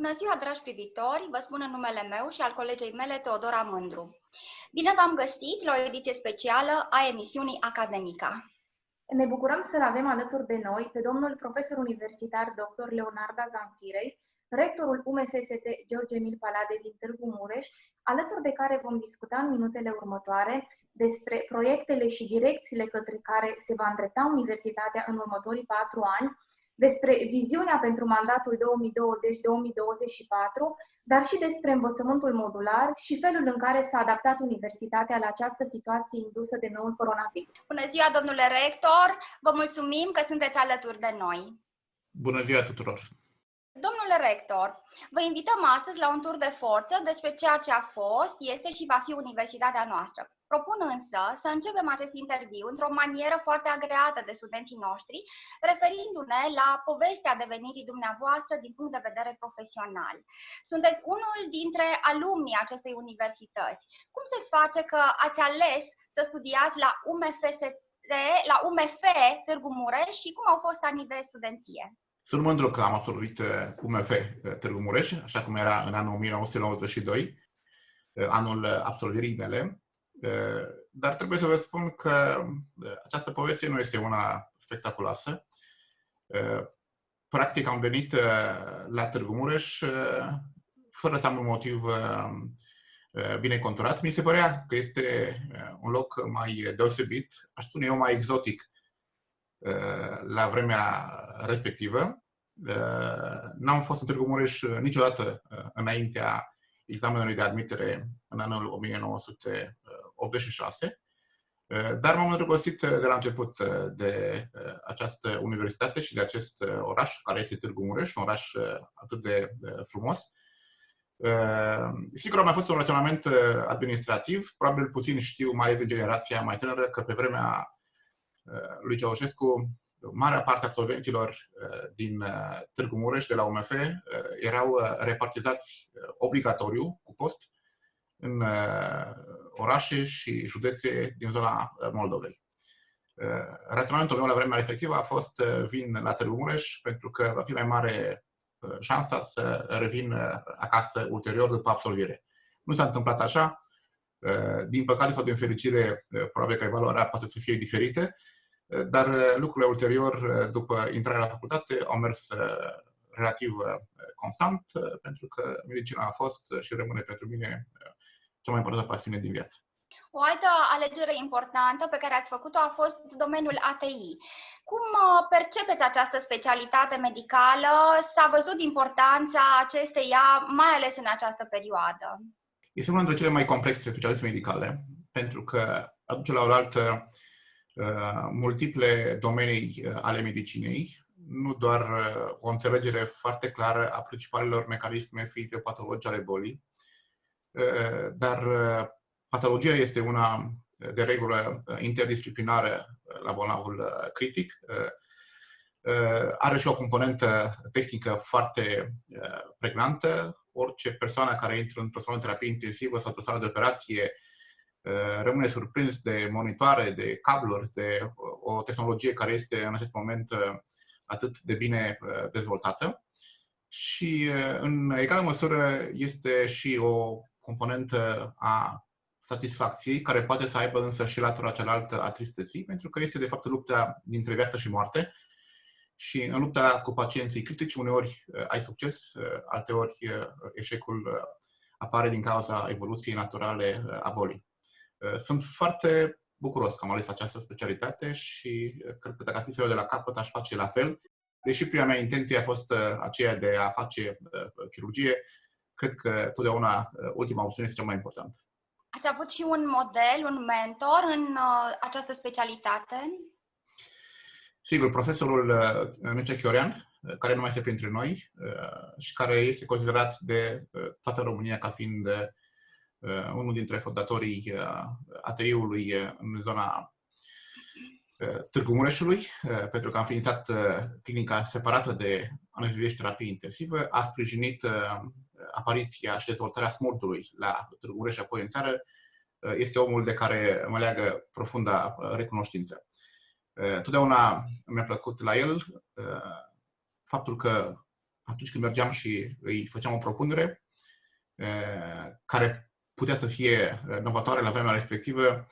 Bună ziua, dragi privitori! Vă spun în numele meu și al colegei mele, Teodora Mândru. Bine v-am găsit la o ediție specială a emisiunii Academica. Ne bucurăm să-l avem alături de noi pe domnul profesor universitar dr. Leonarda Zanfirei, rectorul UMFST George Emil Palade din Târgu Mureș, alături de care vom discuta în minutele următoare despre proiectele și direcțiile către care se va îndrepta universitatea în următorii 4 ani, despre viziunea pentru mandatul 2020-2024, dar și despre învățământul modular și felul în care s-a adaptat universitatea la această situație indusă de noul coronavirus. Bună ziua, domnule rector! Vă mulțumim că sunteți alături de noi. Bună ziua tuturor! Domnule rector, vă invităm astăzi la un tur de forță despre ceea ce a fost, este și va fi universitatea noastră. Propun însă să începem acest interviu într-o manieră foarte agreată de studenții noștri, referindu-ne la povestea devenirii dumneavoastră din punct de vedere profesional. Sunteți unul dintre alumnii acestei universități. Cum se face că ați ales să studiați la UMF Târgu Mureș și cum au fost anii de studenție? Sunt mândru că am absolvit UMF Târgu Mureș, așa cum era în anul 1992, anul absolvirii mele. Dar trebuie să vă spun că această poveste nu este una spectaculoasă. Practic am venit la Târgu Mureș fără să am un motiv bine conturat. Mi se părea că este un loc mai deosebit, aș spune eu mai exotic, la vremea respectivă. N-am fost în Târgu Mureș niciodată înaintea examenului de admitere în anul 1986, dar m-am îndrăgostit de la început de această universitate și de acest oraș, care este Târgu Mureș, un oraș atât de frumos. Sigur, a mai fost un raționament administrativ, probabil puțin știu mai ales de generația mai tânără că pe vremea lui Ceaușescu, marea parte a absolvenților din Târgu Mureș, de la UMF, erau repartizați obligatoriu, cu post, în orașe și județe din zona Moldovei. Raționamentul meu la vremea respectivă a fost vin la Târgu Mureș pentru că va fi mai mare șansa să revin acasă ulterior după absolvire. Nu s-a întâmplat așa. Din păcate sau din fericire, probabil că evaluarea poate să fie diferite, dar lucrurile ulterior, după intrarea la facultate, au mers relativ constant, pentru că medicina a fost și rămâne pentru mine cea mai importantă pasiune din viață. O altă alegere importantă pe care ați făcut-o a fost domeniul ATI. Cum percepeți această specialitate medicală? S-a văzut importanța acesteia, mai ales în această perioadă? Este una dintre cele mai complexe specialități medicale, pentru că aduce la oaltă multiple domenii ale medicinei, nu doar o înțelegere foarte clară a principalelor mecanisme fiziopatologice ale bolii, dar patologia este una de regulă interdisciplinară la bolnavul critic. Are și o componentă tehnică foarte pregnantă. Orice persoană care intră într-o sală de terapie intensivă sau într-o sală de operație rămâne surprins de monitoare, de cabluri, de o tehnologie care este în acest moment atât de bine dezvoltată. Și în egală măsură este și o componentă a satisfacției, care poate să aibă însă și latura cealaltă a tristeții, pentru că este de fapt lupta dintre viață și moarte. Și în lupta cu pacienții critici, uneori ai succes, alteori eșecul apare din cauza evoluției naturale a bolii. Sunt foarte bucuros că am ales această specialitate și cred că dacă ar fi să iau de la capăt, aș face la fel. Deși prima mea intenție a fost aceea de a face chirurgie, cred că totdeauna ultima opțiune este cea mai importantă. Ați avut și un model, un mentor în această specialitate? Sigur, profesorul Mircea Chiorian, care nu mai este printre noi și care este considerat de toată România ca fiind unul dintre fondatorii ATI-ului în zona Târgu Mureșului, pentru că a înființat clinica separată de anestezie și terapie intensivă, a sprijinit apariția și dezvoltarea smurtului la Târgu Mureș și apoi în țară. Este omul de care mă leagă profunda recunoștință. Totdeauna mi-a plăcut la el faptul că atunci când mergeam și îi făceam o propunere care putea să fie novatoare la vremea respectivă,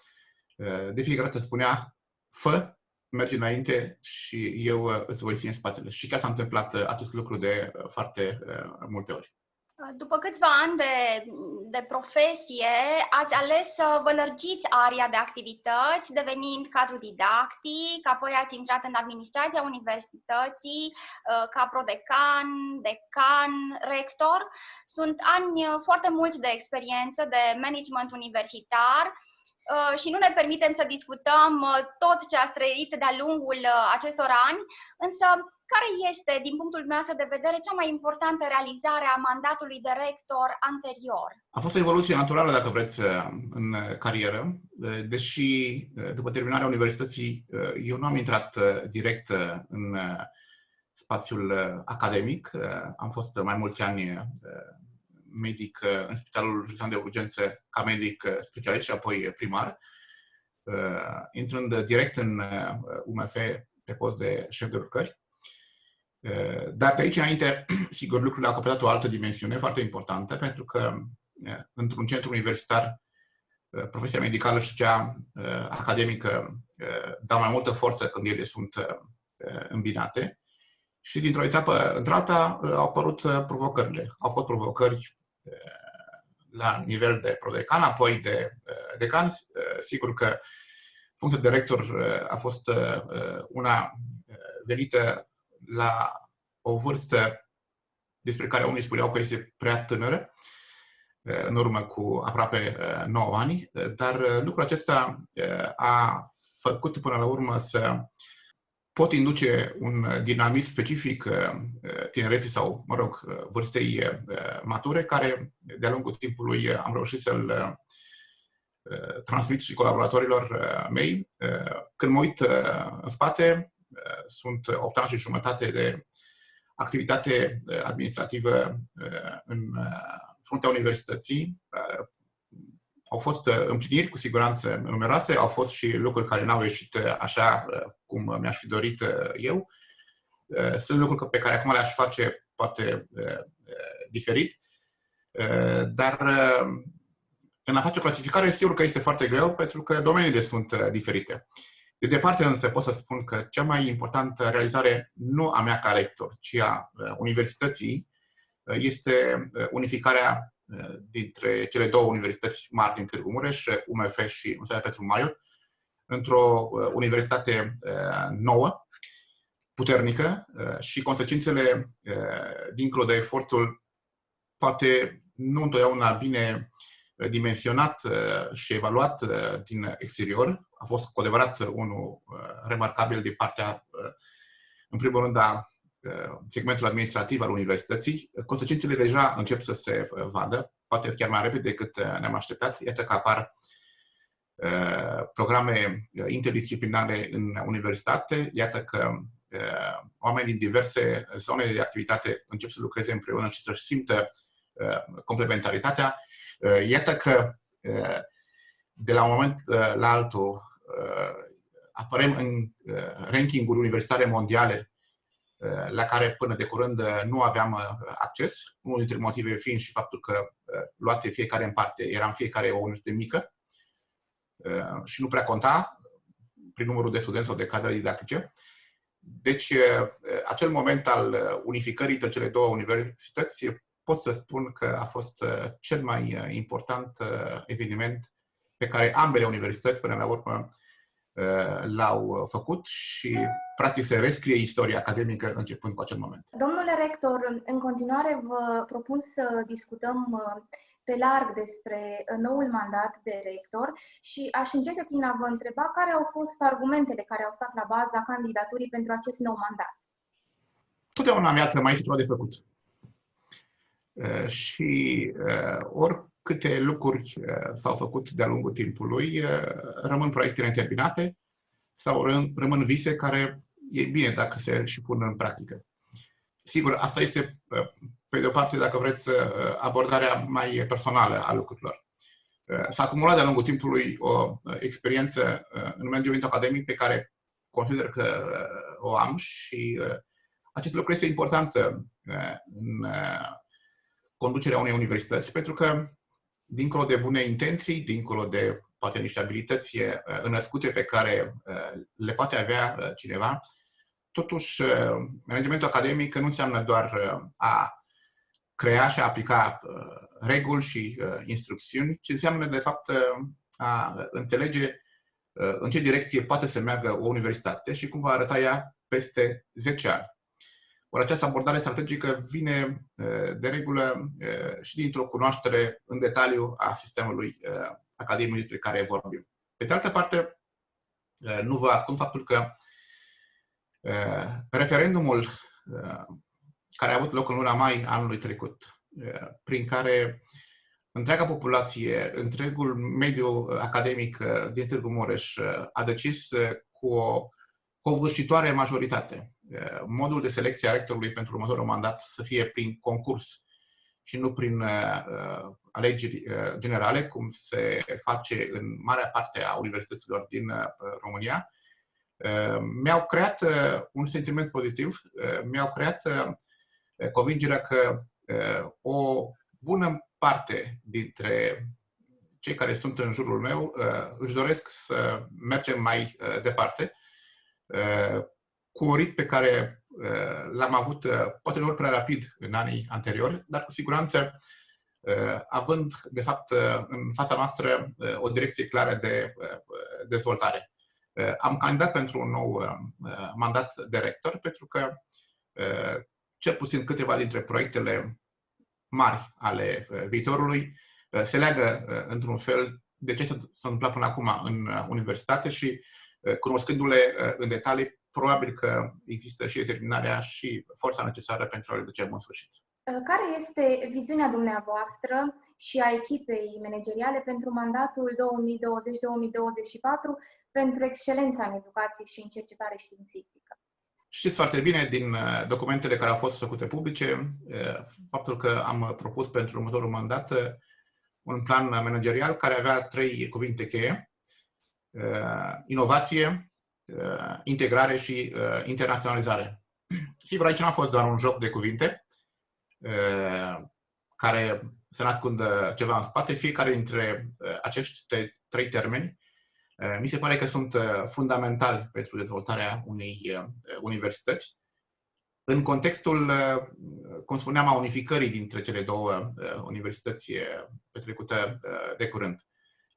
de fiecare dată spunea: fă, mergi înainte și eu îți voi ține spatele. Și chiar s-a întâmplat acest lucru de foarte multe ori. După câțiva ani de profesie, ați ales să vă lărgiți aria de activități, devenind cadru didactic, apoi ați intrat în administrația universității, ca prodecan, decan, rector. Sunt ani foarte mulți de experiență de management universitar și nu ne permitem să discutăm tot ce ați trăit de-a lungul acestor ani, însă care este, din punctul dumneavoastră de vedere, cea mai importantă realizare a mandatului de rector anterior? A fost o evoluție naturală, dacă vreți, în carieră, deși după terminarea universității eu nu am intrat direct în spațiul academic. Am fost mai mulți ani medic în Spitalul Județean de Urgențe ca medic specialist și apoi primar, intrând direct în UMF pe post de șef de lucrări. Dar de aici înainte, sigur, lucrurile au căpătat o altă dimensiune foarte importantă, pentru că într-un centru universitar, profesia medicală și cea academică dau mai multă forță când ele sunt îmbinate. Și dintr-o etapă într-alta au apărut provocările. Au fost provocări la nivel de prodecan, apoi de decan. Sigur că funcția de rector a fost una venită la o vârstă despre care unii spuneau că este prea tânără, în urmă cu aproape 9 ani, dar lucrul acesta a făcut până la urmă să pot induce un dinamism specific tinereții sau, mă rog, vârstei mature, care de-a lungul timpului am reușit să-l transmit și colaboratorilor mei. Când mă uit în spate, sunt 8 ani și jumătate de activitate administrativă în fruntea universității. Au fost împliniri, cu siguranță, numeroase, au fost și lucruri care n-au ieșit așa cum mi-aș fi dorit eu. Sunt lucruri pe care acum le-aș face poate diferit, dar în a face o clasificare, sigur că este foarte greu, pentru că domeniile sunt diferite. De departe însă pot să spun că cea mai importantă realizare, nu a mea ca rector, ci a universității, este unificarea dintre cele două universități mari din Târgu Mureș, UMF și Universitatea Petru Maior, într-o universitate nouă, puternică, și consecințele, dincolo de efortul poate nu întotdeauna bine dimensionat și evaluat din exterior, a fost cu adevărat unul remarcabil din partea, în primul rând, a segmentul administrativ al universității. Consecințele deja încep să se vadă, poate chiar mai repede decât ne-am așteptat. Iată că apar programe interdisciplinare în universitate, iată că oameni din diverse zone de activitate încep să lucreze împreună și să-și simtă complementaritatea. Iată că de la un moment la altul apărăm în rankinguri universitare mondiale la care până de curând nu aveam acces, unul dintre motive fiind și faptul că luate fiecare în parte, eram fiecare o universitate mică și nu prea conta prin numărul de studenți sau de cadre didactice. Deci, acel moment al unificării între cele două universități, pot să spun că a fost cel mai important eveniment pe care ambele universități, până la urmă, l-au făcut și, practic, se rescrie istoria academică începând cu acel moment. Domnule rector, în continuare vă propun să discutăm pe larg despre noul mandat de rector și aș începe prin a vă întreba care au fost argumentele care au stat la baza candidaturii pentru acest nou mandat. Totdeauna în viață mai este ceva de făcut. Și oricâte lucruri s-au făcut de-a lungul timpului, rămân proiecte neîntâmpinate sau rămân vise care e bine dacă se și pun în practică. Sigur, asta este, pe de o parte, dacă vreți, abordarea mai personală a lucrurilor. S-a acumulat de-a lungul timpului o experiență în mediul academic pe care consider că o am și acest lucru este important în conducerea unei universități, pentru că, dincolo de bune intenții, dincolo de poate niște abilități înăscute pe care le poate avea cineva, totuși managementul academic nu înseamnă doar a crea și a aplica reguli și instrucțiuni, ci înseamnă, de fapt, a înțelege în ce direcție poate să meargă o universitate și cum va arăta ea peste 10 ani. Ori această abordare strategică vine de regulă și dintr-o cunoaștere în detaliu a sistemului academic despre care vorbim. Pe de altă parte, nu vă ascund faptul că referendumul care a avut loc în luna mai anului trecut, prin care întreaga populație, întregul mediu academic din Târgu Mureș a decis cu o covârșitoare majoritate modul de selecție a rectorului pentru următorul mandat să fie prin concurs și nu prin alegeri generale, cum se face în marea parte a universităților din România, mi-au creat un sentiment pozitiv, mi-au creat convingerea că o bună parte dintre cei care sunt în jurul meu își doresc să mergem mai departe, cu un ritm pe care l-am avut, poate nu prea rapid în anii anteriori, dar cu siguranță având, de fapt, în fața noastră o direcție clară de dezvoltare. Am candidat pentru un nou mandat de rector, pentru că cel puțin câteva dintre proiectele mari ale viitorului se leagă într-un fel de ce s-a întâmplat până acum în universitate și, cunoscându-le în detalii, probabil că există și determinarea și forța necesară pentru a le duce în sfârșit. Care este viziunea dumneavoastră și a echipei manageriale pentru mandatul 2020-2024 pentru excelența în educație și în cercetare științifică? Știți foarte bine din documentele care au fost făcute publice faptul că am propus pentru următorul mandat un plan managerial care avea 3 cuvinte cheie: inovație, integrare și internaționalizare. Sigur, aici nu a fost doar un joc de cuvinte care să ascundă ceva în spate. Fiecare dintre acești 3 termeni mi se pare că sunt fundamentali pentru dezvoltarea unei universități. În contextul, cum spuneam, a unificării dintre cele 2 universități petrecute de curând.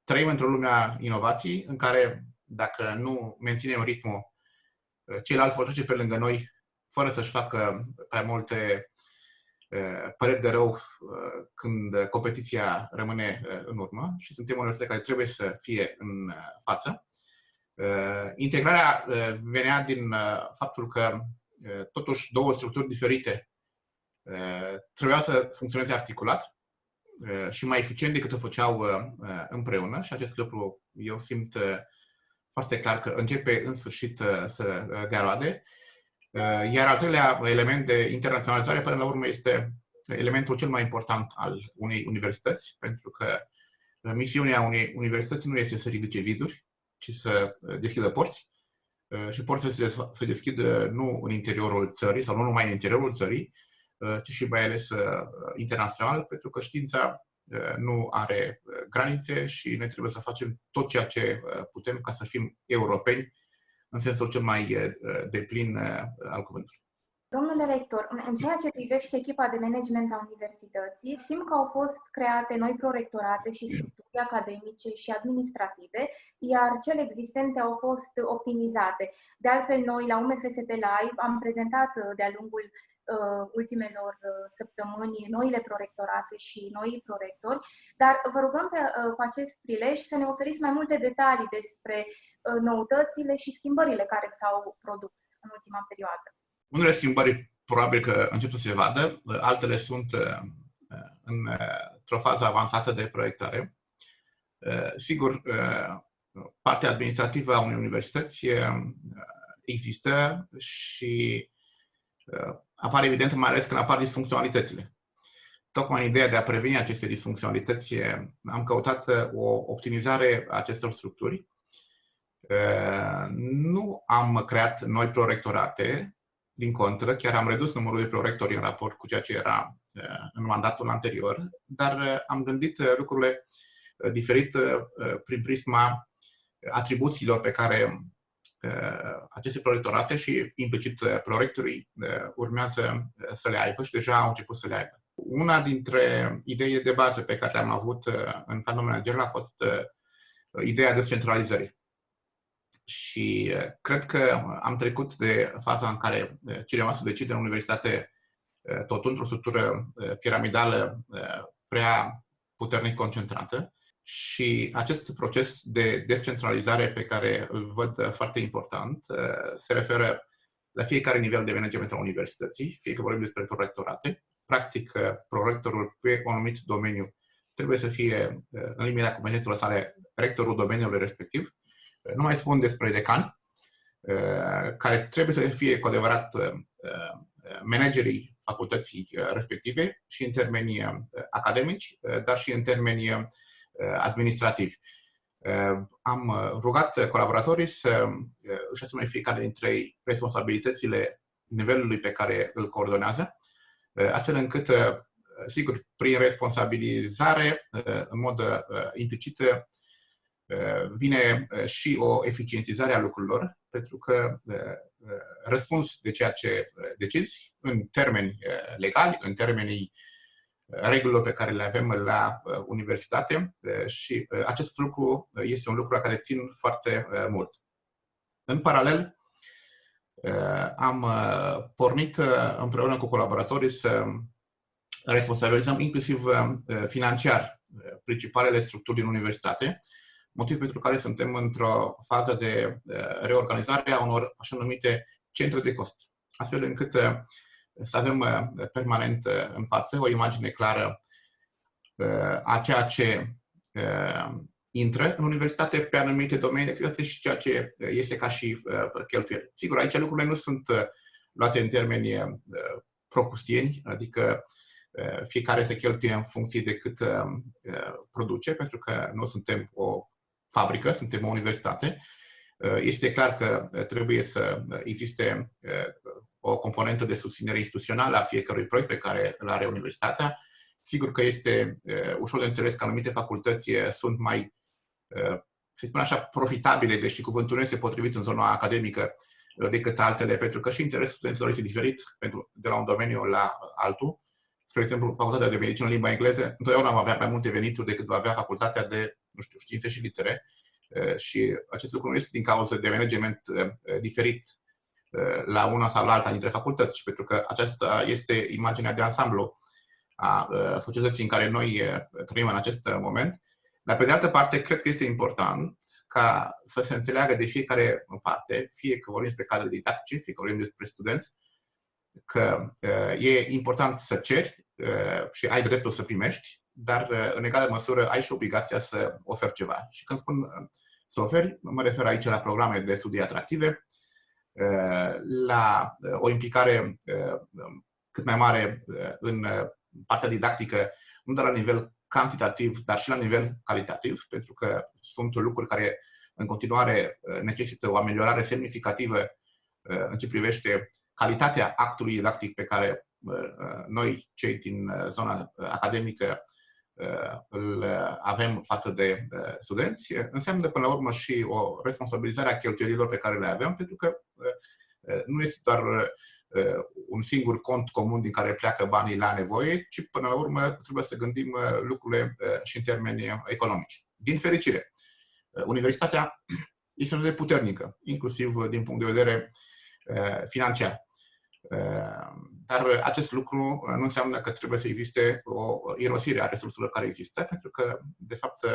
Trăim într-o lume a inovației în care, dacă nu menținem ritmul, ceilalți vor trece pe lângă noi fără să-și facă prea multe păreri de rău când competiția rămâne în urmă și suntem o universitate care trebuie să fie în față. Integrarea venea din faptul că totuși 2 structuri diferite trebuiau să funcționeze articulat și mai eficient decât o făceau împreună și acest lucru eu simt foarte clar că începe în sfârșit să dea roade. Iar al treilea element de internaționalizare, până la urmă, este elementul cel mai important al unei universități, pentru că misiunea unei universități nu este să ridice ziduri, ci să deschidă porți și porțile să deschidă nu în interiorul țării sau nu numai în interiorul țării, ci și mai ales internațional, pentru că știința nu are granițe și noi trebuie să facem tot ceea ce putem ca să fim europeni în sensul cel mai deplin al cuvântului. Domnule rector, în ceea ce privește echipa de management a universității, știm că au fost create noi prorectorate și structuri academice și administrative, iar cele existente au fost optimizate. De altfel, noi la UMFST Live am prezentat de-a lungul ultimelor săptămâni noile prorectorate și noi prorectori, dar vă rugăm cu acest prilej să ne oferiți mai multe detalii despre noutățile și schimbările care s-au produs în ultima perioadă. Unele schimbări probabil că încep să se vadă, altele sunt într-o fază avansată de proiectare. Sigur, partea administrativă a unei universități există și apare evident mai ales când apar disfuncționalitățile. Tocmai în ideea de a preveni aceste disfuncționalități am căutat o optimizare a acestor structuri. Nu am creat noi prorectorate, din contră, chiar am redus numărul de prorectori în raport cu ceea ce era în mandatul anterior, dar am gândit lucrurile diferit prin prisma atribuțiilor pe care aceste prorectorate și implicit prorectorii urmează să le aibă și deja au început să le aibă. Una dintre ideile de bază pe care le-am avut în cadrul managerial a fost ideea descentralizării. Și cred că am trecut de faza în care cineva să decide în universitate tot într-o structură piramidală prea puternic concentrată și acest proces de descentralizare pe care îl văd foarte important se referă la fiecare nivel de management al universității, fie că vorbim despre prorectorate. Practic, prorectorul pe un anumit domeniu trebuie să fie, în limita competențelor sale, rectorul domeniului respectiv. Nu mai spun despre decani, care trebuie să fie cu adevărat managerii facultății respective și în termeni academici, dar și în termeni administrativi. Am rugat colaboratorii să își asume fiecare dintre ei responsabilitățile nivelului pe care îl coordonează, astfel încât, sigur, prin responsabilizare, în mod implicit, vine și o eficientizare a lucrurilor, pentru că răspunzi de ceea ce decizi în termeni legali, în termenii regulilor pe care le avem la universitate și acest lucru este un lucru la care țin foarte mult. În paralel, am pornit împreună cu colaboratorii să responsabilizăm inclusiv financiar principalele structuri din universitate, motiv pentru care suntem într-o fază de reorganizare a unor așa numite centre de cost, astfel încât să avem permanent în față o imagine clară a ceea ce intră în universitate pe anumite domenii de activitate și ceea ce este ca și cheltuieli. Sigur, aici lucrurile nu sunt luate în termeni procustieni, adică fiecare se cheltuie în funcție de cât produce, pentru că nu suntem o fabrică, suntem o universitate. Este clar că trebuie să existe o componentă de susținere instituțională a fiecărui proiect pe care îl are universitatea. Sigur că este ușor de înțeles că anumite facultăți sunt mai, să spun așa, profitabile, deși cuvântul nu este potrivit în zona academică, decât altele, pentru că și interesul studenților este diferit de la un domeniu la altul. Spre exemplu, facultatea de medicină în limba engleză întotdeauna va avea mai multe venituri decât va avea facultatea de, nu știu, științe și litere. Și acest lucru nu este din cauza de management diferit la una sau la alta dintre facultăți, pentru că aceasta este imaginea de ansamblu a societății în care noi trăim în acest moment. Dar, pe de altă parte, cred că este important ca să se înțeleagă de fiecare parte, fie că vorbim despre cadre didactice, fie că vorbim despre studenți, că e important să ceri și ai dreptul să primești, dar în egală măsură ai și obligația să oferi ceva. Și când spun să oferi, mă refer aici la programe de studii atractive, la o implicare cât mai mare în partea didactică, nu doar la nivel cantitativ, dar și la nivel calitativ, pentru că sunt lucruri care în continuare necesită o ameliorare semnificativă în ce privește calitatea actului didactic pe care noi, cei din zona academică, îl avem față de studenți. Înseamnă până la urmă și o responsabilizare a cheltuielilor pe care le avem, pentru că nu este doar un singur cont comun din care pleacă banii la nevoie, ci până la urmă trebuie să gândim lucrurile și în termeni economici. Din fericire, universitatea este o de puternică, inclusiv din punct de vedere financiar. Dar acest lucru nu înseamnă că trebuie să existe o irosire a resurselor care există, pentru că, de fapt,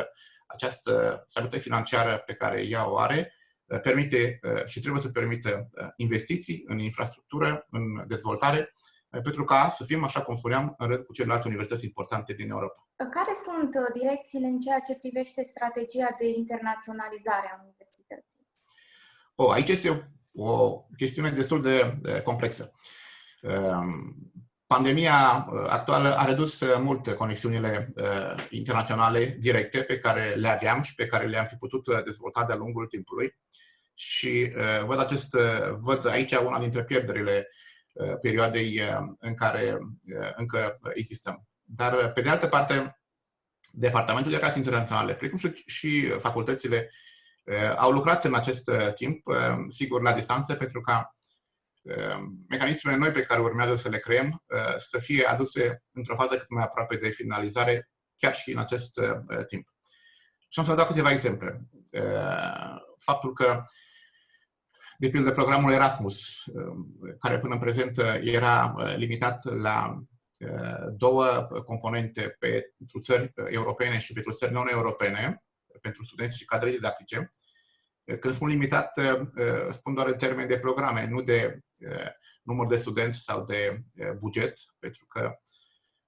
această stabilitate financiară pe ea o are permite și trebuie să permită investiții în infrastructură, în dezvoltare, pentru ca să fim, așa cum spuneam, în rând cu celelalte universități importante din Europa. Care sunt direcțiile în ceea ce privește strategia de internaționalizare a universității? Aici este o chestiune destul de complexă. Pandemia actuală a redus mult conexiunile internaționale directe pe care le aveam și pe care le-am fi putut dezvolta de-a lungul timpului. Și văd aici una dintre pierderile perioadei în care încă existăm. Dar, pe de altă parte, Departamentul de Relații Internaționale, precum și facultățile, au lucrat în acest timp, sigur, la distanță, pentru ca mecanismele noi pe care urmează să le creăm să fie aduse într-o fază cât mai aproape de finalizare, chiar și în acest timp. Și am să vă dau câteva exemple. Faptul că, de pildă, programul Erasmus, care până în prezent era limitat la 2 componente pentru țări europene și pentru țări non-europene, pentru studenți și cadre didactice. Când spun limitat, spun doar în termeni de programe, nu de număr de studenți sau de buget, pentru că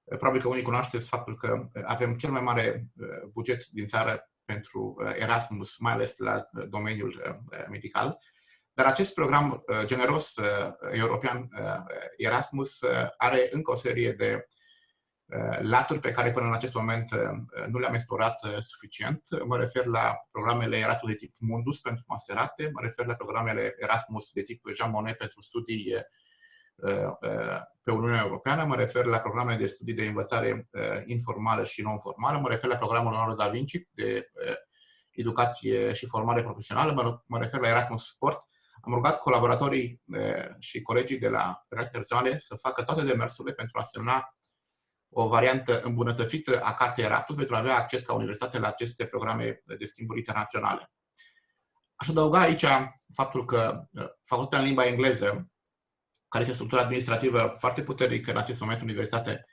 probabil că unii cunoașteți faptul că avem cel mai mare buget din țară pentru Erasmus, mai ales la domeniul medical. Dar acest program generos european Erasmus are încă o serie de laturi pe care până în acest moment nu le-am explorat suficient. Mă refer la programele Erasmus de tip Mundus pentru masterate, mă refer la programele Erasmus de tip Jean Monnet pentru studii pe Uniunea Europeană, mă refer la programe de studii de învățare informală și non-formală, mă refer la programul Leonardo da Vinci de educație și formare profesională, mă refer la Erasmus Sport. Am rugat colaboratorii și colegii de la Relații Internaționale să facă toate demersurile pentru a semna o variantă îmbunătățită a cartei Erasmus pentru a avea acces ca universitate la aceste programe de schimburi internaționale. Aș adăuga aici faptul că facultatea în limba engleză, care este o structură administrativă foarte puternică în acest moment în universitate,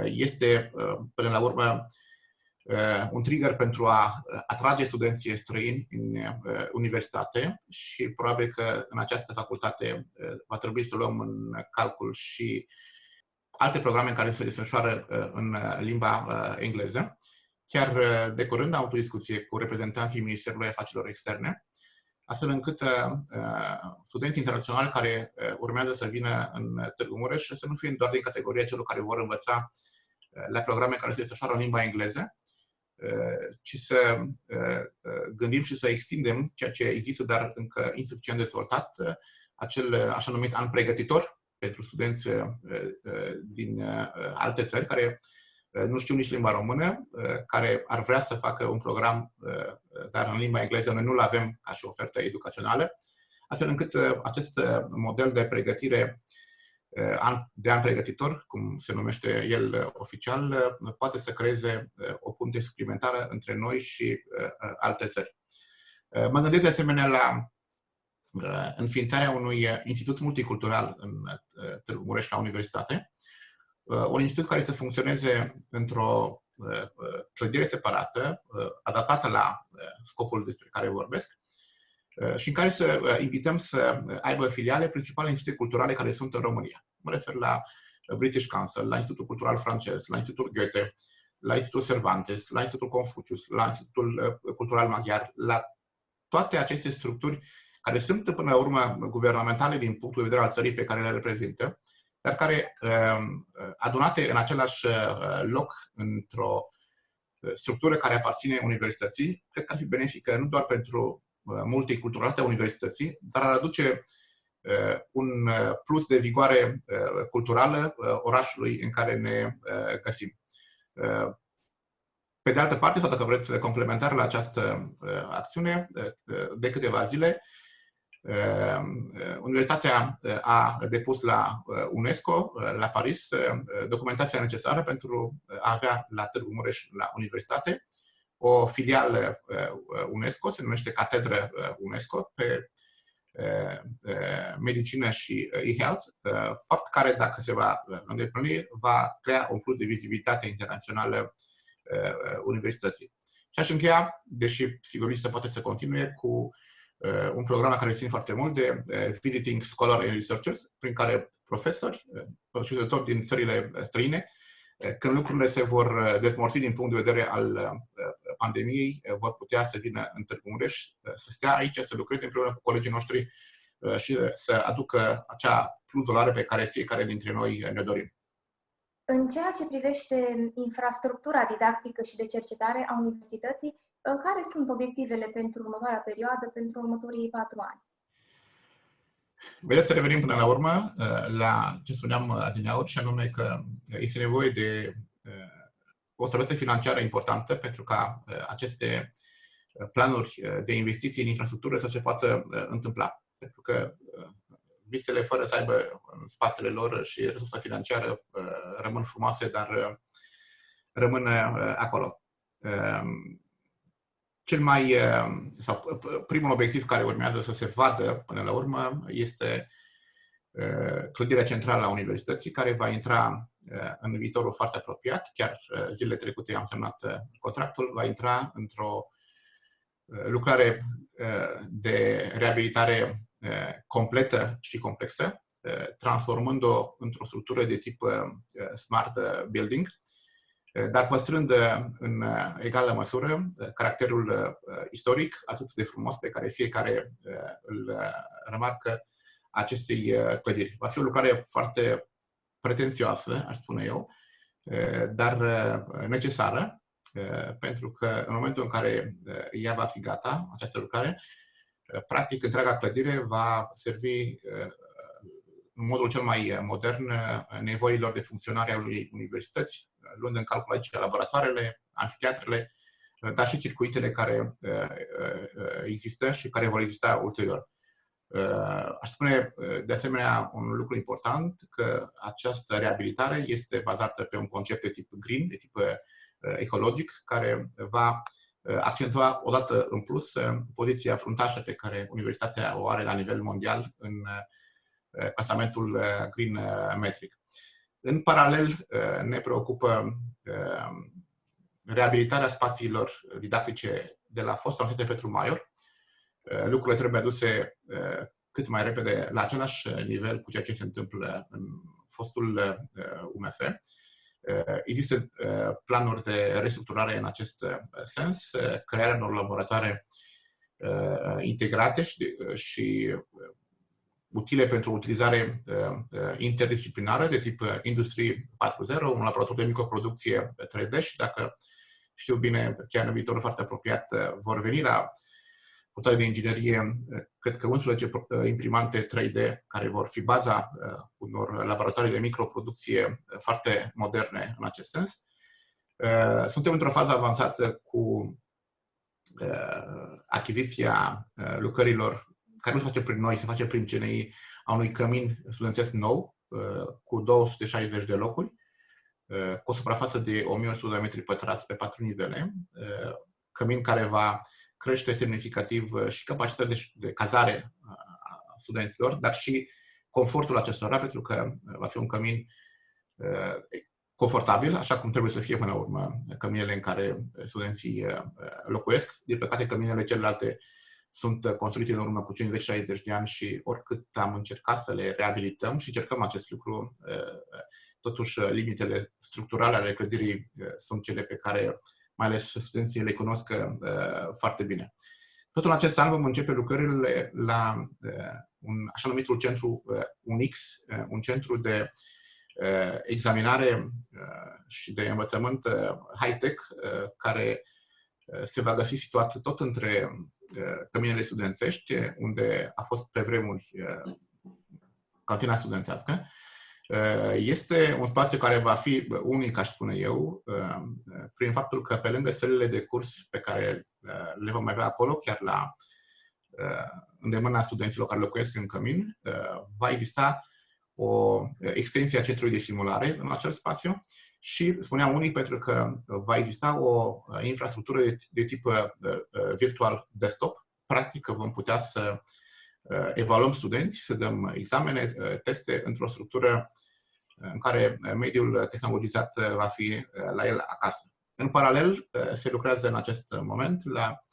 este, până la urmă, un trigger pentru a atrage studenții străini în universitate și probabil că în această facultate va trebui să luăm în calcul și alte programe care se desfășoară în limba engleză. Chiar de curând am avut o discuție cu reprezentanții Ministerului Afacerilor Externe, astfel încât studenții internaționali care urmează să vină în Târgu Mureș să nu fie doar din categoria celor care vor învăța la programe care se desfășoară în limba engleză, ci să gândim și să extindem ceea ce există, dar încă insuficient dezvoltat, acel așa numit an pregătitor pentru studenți din alte țări care nu știu nici limba română, care ar vrea să facă un program, dar în limba engleză noi nu-l avem ca și ofertă educațională, astfel încât acest model de pregătire, de an pregătitor, cum se numește el oficial, poate să creeze o punte suplimentară între noi și alte țări. Mă gândesc de asemenea la înființarea unui institut multicultural în Târgu Mureș la universitate, un institut care să funcționeze într-o clădire separată, adaptată la scopul despre care vorbesc, și în care să invităm să aibă filiale principale instituții culturale care sunt în România. Mă refer la British Council, la Institutul Cultural Francez, la Institutul Goethe, la Institutul Cervantes, la Institutul Confucius, la Institutul Cultural Maghiar, la toate aceste structuri care sunt până la urmă guvernamentale din punctul de vedere al țării pe care le reprezintă, dar care, adunate în același loc, într-o structură care aparține universității, cred că ar fi benefică nu doar pentru multiculturalitatea universității, dar ar aduce un plus de vigoare culturală orașului în care ne găsim. Pe de altă parte, sau dacă vreți complementar la această acțiune, de câteva zile, Universitatea a depus la UNESCO, la Paris, documentația necesară pentru a avea la Târgu Mureș, la universitate, o filială UNESCO, se numește Catedră UNESCO, pe medicină și e-health, fapt care, dacă se va îndeplini, va crea un plus de vizibilitate internațională universității. Și aș încheia, deși sigur se poate să continue, cu un program la care țin foarte mult, de Visiting Scholar and Researchers, prin care profesori, cercetători din țările străine, când lucrurile se vor dezmorți din punct de vedere al pandemiei, vor putea să vină în Târgu Mureș, să stea aici, să lucreze împreună cu colegii noștri și să aducă acea plusvaloare pe care fiecare dintre noi ne dorim. În ceea ce privește infrastructura didactică și de cercetare a universității, care sunt obiectivele pentru următoarea perioadă, pentru următorii 4 ani? Vedeți să revenim până la urmă la ce spuneam adineauri, și anume că este nevoie de o stabilitate financiară importantă pentru ca aceste planuri de investiții în infrastructură să se poată întâmpla. Pentru că visele fără să aibă în spatele lor și resursa financiară rămân frumoase, dar rămân acolo. Primul obiectiv care urmează să se vadă până la urmă este clădirea centrală a universității, care va intra în viitorul foarte apropiat. Chiar zilele trecute am semnat contractul, va intra într-o lucrare de reabilitare completă și complexă, transformând-o într-o structură de tip smart building, dar păstrând în egală măsură caracterul istoric atât de frumos pe care fiecare îl remarcă acestei clădiri. Va fi o lucrare foarte pretențioasă, aș spune eu, dar necesară, pentru că în momentul în care ea va fi gata, această lucrare, practic întreaga clădire va servi în modul cel mai modern nevoilor de funcționare a unei universități, luând în calcul aici laboratoarele, amfiteatrele, dar și circuitele care există și care vor exista ulterior. Aș spune de asemenea un lucru important, că această reabilitare este bazată pe un concept de tip green, de tip ecologic, care va accentua odată în plus poziția fruntașă pe care universitatea o are la nivel mondial în clasamentul Green Metric. În paralel, ne preocupă reabilitarea spațiilor didactice de la fosta Universitate Petru Maior. Lucrurile trebuie aduse cât mai repede la același nivel cu ceea ce se întâmplă în fostul UMF. Există planuri de restructurare în acest sens, crearea unor laboratoare integrate și utile pentru utilizare interdisciplinară de tip Industrie 4.0, un laborator de microproducție 3D și, dacă știu bine, chiar în viitorul foarte apropiat vor veni la Facultatea de Inginerie, cred că 11 imprimante 3D care vor fi baza unor laboratoare de microproducție foarte moderne în acest sens. Suntem într-o fază avansată cu achiziția lucrărilor care nu se face prin noi, se face prin CNI, a unui cămin studențesc nou, cu 260 de locuri, cu o suprafață de 1100 de metri pătrați pe 4 nivele, cămin care va crește semnificativ și capacitatea de cazare a studenților, dar și confortul acestora, pentru că va fi un cămin confortabil, așa cum trebuie să fie până la urmă căminele în care studenții locuiesc. Din păcate, căminele celelalte sunt construite în urmă cu 50-60 de ani și oricât am încercat să le reabilităm și încercăm acest lucru, totuși limitele structurale ale clădirii sunt cele pe care mai ales studenții le cunosc foarte bine. Tot în acest an vom începe lucrările la un așa numitul centru UNIX, un centru de examinare și de învățământ high-tech, care se va găsi situat tot între căminele studențești, unde a fost pe vremuri cantina studențească. Este un spațiu care va fi unic, aș spune eu, prin faptul că pe lângă sălile de curs pe care le vom avea acolo, chiar la îndemâna studenților care locuiesc în cămin, va exista o extensie a centrului de simulare în acel spațiu și, spuneam unic, pentru că va exista o infrastructură de tip virtual desktop. Practic vom putea să evaluăm studenți, să dăm examene, teste într-o structură în care mediul tehnologizat va fi la el acasă. În paralel, se lucrează în acest moment la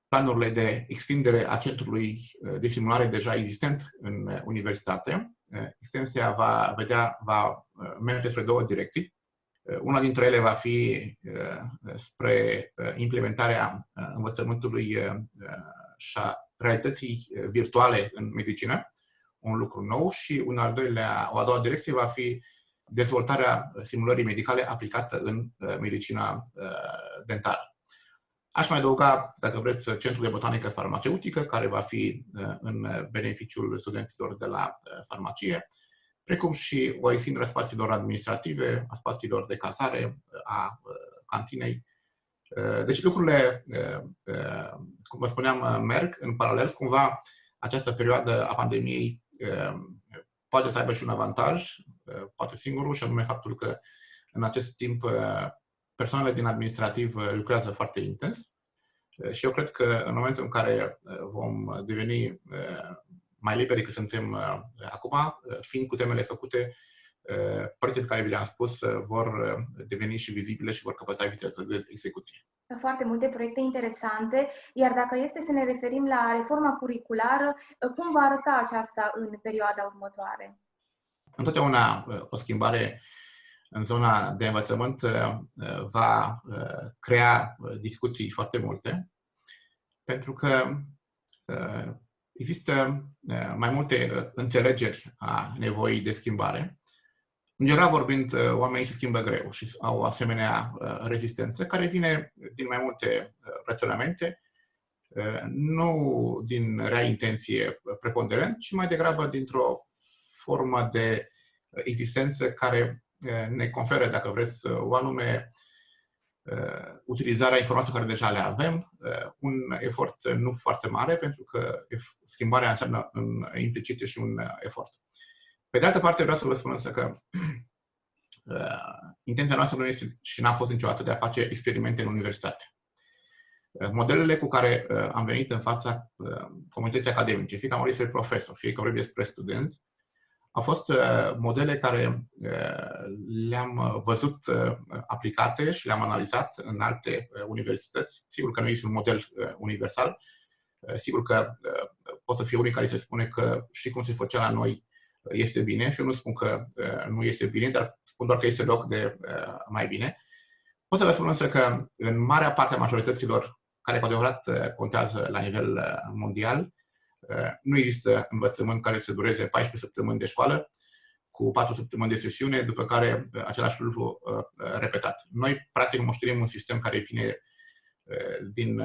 planurile de extindere a centrului de simulare deja existent în universitate. Extensia va merge spre două direcții. Una dintre ele va fi spre implementarea învățământului și a realității virtuale în medicină, un lucru nou, și o a doua direcție va fi dezvoltarea simulării medicale aplicată în medicina dentară. Aș mai adăuga, dacă vreți, Centrul de Botanică Farmaceutică, care va fi în beneficiul studenților de la farmacie, precum și o extindere a spațiilor administrative, a spațiilor de cazare, a cantinei. Deci lucrurile, cum vă spuneam, merg în paralel. Cumva această perioadă a pandemiei poate să aibă și un avantaj, poate singurul, și anume faptul că în acest timp persoanele din administrativ lucrează foarte intens și eu cred că în momentul în care vom deveni mai liberi decât suntem acum, fiind cu temele făcute, proiectele pe care vi le-am spus vor deveni și vizibile și vor căpăta viteză de execuție. Foarte multe proiecte interesante, iar dacă este să ne referim la reforma curriculară, cum va arăta aceasta în perioada următoare? Întotdeauna o schimbare în zona de învățământ va crea discuții foarte multe, pentru că există mai multe înțelegeri a nevoii de schimbare. În general vorbind, oamenii se schimbă greu și au o asemenea rezistență care vine din mai multe raționamente, nu din rea intenție preponderent, ci mai degrabă dintr-o formă de existență care ne conferă, dacă vreți, o anume utilizarea informațiilor care deja le avem, un efort nu foarte mare, pentru că schimbarea înseamnă implicit și un efort. Pe de altă parte, vreau să vă spun însă că intenția noastră nu este și n-a fost niciodată de a face experimente în universitate. Modelele cu care am venit în fața comunității academice, fie că am vorbit despre profesori, fie că am vorbit despre studenți, au fost modele care le-am văzut aplicate și le-am analizat în alte universități. Sigur că nu este un model universal, sigur că pot să fie unii care se spune că și cum se făcea la noi este bine și eu nu spun că nu este bine, dar spun doar că este loc de mai bine. Pot să vă spun însă că în marea parte a majorităților care cu adevărat contează la nivel mondial, nu există învățământ care să dureze 14 săptămâni de școală cu 4 săptămâni de sesiune, după care același lucru repetat. Noi, practic, moștenim un sistem care vine din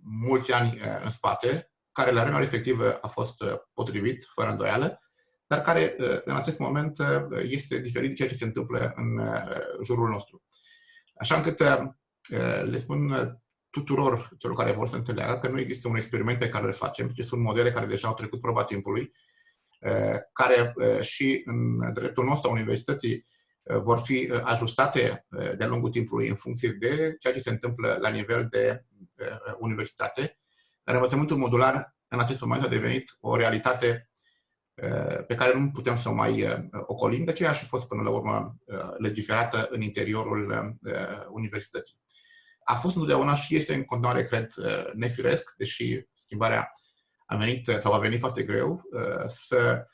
mulți ani în spate, care la vremea respectivă a fost potrivit, fără îndoială, dar care în acest moment este diferit de ceea ce se întâmplă în jurul nostru. Așa încât le spun tuturor celor care vor să înțeleagă că nu există un experiment pe care le facem, ci sunt modele care deja au trecut proba timpului, care și în dreptul nostru a universității vor fi ajustate de-a lungul timpului în funcție de ceea ce se întâmplă la nivel de universitate. Învățământul modular în acest moment a devenit o realitate pe care nu putem să o mai ocolim, de aceea a și fost până la urmă legiferată în interiorul universității. A fost întotdeauna și este în continuare, cred, nefiresc, deși schimbarea a venit sau a venit foarte greu, să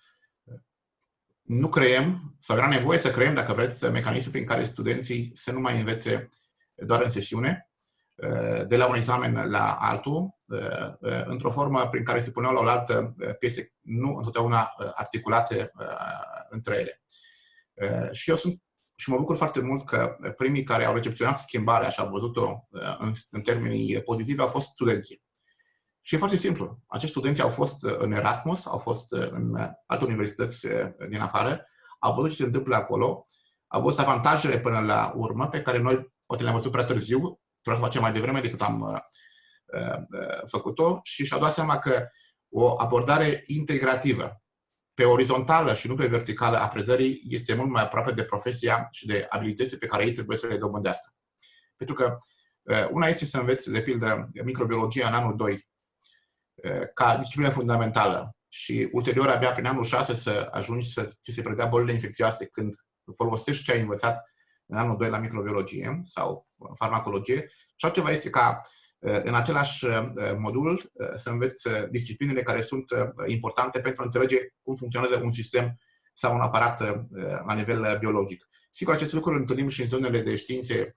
nu creăm, sau era nevoie să creăm, dacă vreți, mecanismul prin care studenții să nu mai învețe doar în sesiune, de la un examen la altul, într-o formă prin care se puneau la oaltă piese nu întotdeauna articulate între ele. Și mă bucur foarte mult că primii care au recepționat schimbarea și au văzut-o în termenii pozitivi au fost studenții. Și e foarte simplu. Acești studenți au fost în Erasmus, au fost în alte universități din afară, au văzut ce se întâmplă acolo, au văzut avantajele până la urmă, pe care noi poate le-am văzut prea târziu, trebuie să facem mai devreme decât am făcut-o, și și-au dat seama că o abordare integrativă, pe orizontală și nu pe verticală a predării, este mult mai aproape de profesia și de abilitățile pe care ei trebuie să le dobândească. Pentru că una este să înveți, de pildă, microbiologia în anul 2 ca disciplină fundamentală și ulterior abia prin anul 6 să ajungi să ți se predea bolile infecțioase când folosești ce ai învățat în anul 2 la microbiologie sau farmacologie. Și altceva este ca în același modul să înveți disciplinele care sunt importante pentru a înțelege cum funcționează un sistem sau un aparat la nivel biologic. Sigur, acest lucru îl întâlnim și în zonele de științe